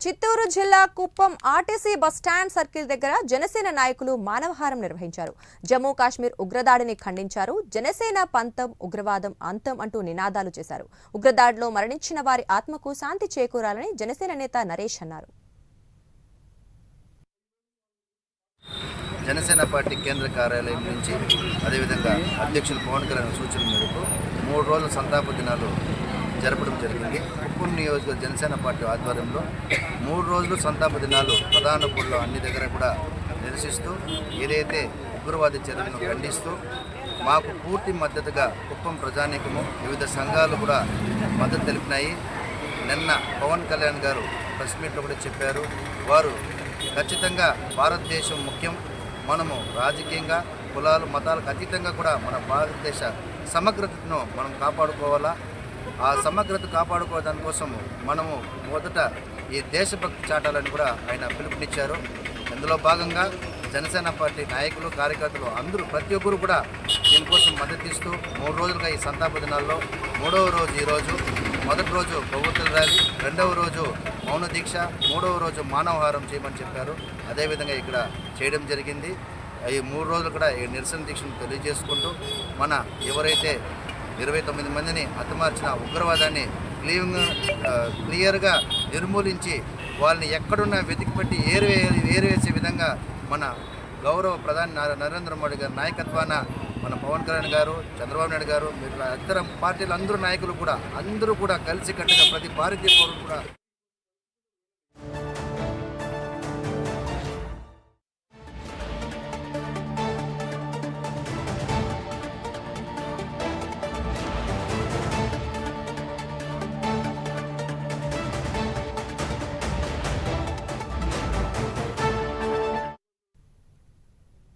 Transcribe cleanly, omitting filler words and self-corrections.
చిత్తూరు జిల్లా Kuppam RTC bus stand circle దగ్గర జనసేన నాయకులు మానవహారం నిర్వహించారు. జమ్మూ కాశ్మీర్ ఉగ్రదాడిని ఖండించారు. జనసేన పంతం ఉగ్రవాదం అంతం అంటూ నినాదాలు చేశారు. ఉగ్రదాడిలో మరణించిన వారి ఆత్మకు శాంతి చేకూరాలని జనసేన నేత నరేష్ అన్నారు. జనసేన పార్టీ కేంద్ర కార్యాలయం నుంచి అదేవిధంగా అధ్యక్షులు పవన్ కళ్యాణ్ సూచనల మేరకు 3 రోజుల సంతాప దినాలు జరపడం జరిగింది. కుప్పం నియోజకవర్గ జనసేన పార్టీ ఆధ్వర్యంలో 3 రోజులు సంతాప దినాలు ప్రధాన గుడిలో అన్ని దగ్గర కూడా నిరసిస్తూ ఏదైతే ఉగ్రవాద చర్యలను ఖండిస్తూ మాకు పూర్తి మద్దతుగా కుప్పం ప్రజానీకము వివిధ సంఘాలు కూడా మద్దతు తెలిపినాయి. నిన్న పవన్ కళ్యాణ్ గారు ప్రెస్ మీట్లో కూడా చెప్పారు, వారు ఖచ్చితంగా భారతదేశం ముఖ్యం, మనము రాజకీయంగా కులాలు మతాలకు అతీతంగా కూడా మన భారతదేశ సమగ్రతను మనం కాపాడుకోవాలా. ఆ సమగ్రత కాపాడుకోవడం కోసము మనము మొదట ఈ దేశభక్తి చాటాలని కూడా ఆయన పిలుపునిచ్చారు. ఇందులో భాగంగా జనసేన పార్టీ నాయకులు కార్యకర్తలు అందరూ ప్రతి ఒక్కరు కూడా దీనికోసం మద్దతిస్తూ 3 రోజులుగా ఈ సంతాప దినాల్లో 3వ రోజు ఈరోజు. మొదటి రోజు కొవ్వొత్తుల ర్యాలీ, 2వ రోజు మౌన దీక్ష, 3వ రోజు మానవహారం చేయమని చెప్పారు. అదేవిధంగా ఇక్కడ చేయడం జరిగింది. ఈ 3 రోజులు కూడా ఈ నిరసన దీక్షను తెలియజేసుకుంటూ మన ఎవరైతే 29 మందిని హతమార్చిన ఉగ్రవాదాన్ని క్లియర్గా నిర్మూలించి వాళ్ళని ఎక్కడున్నా వెతికిపెట్టి ఏరివేసే విధంగా మన గౌరవ ప్రధాని నరేంద్ర మోడీ గారి నాయకత్వాన మన పవన్ కళ్యాణ్ గారు, చంద్రబాబు నాయుడు గారు, ఇతర పార్టీలు అందరూ నాయకులు కూడా అందరూ కూడా కలిసికట్టుగా ప్రతి భారతీయ పౌరులు కూడా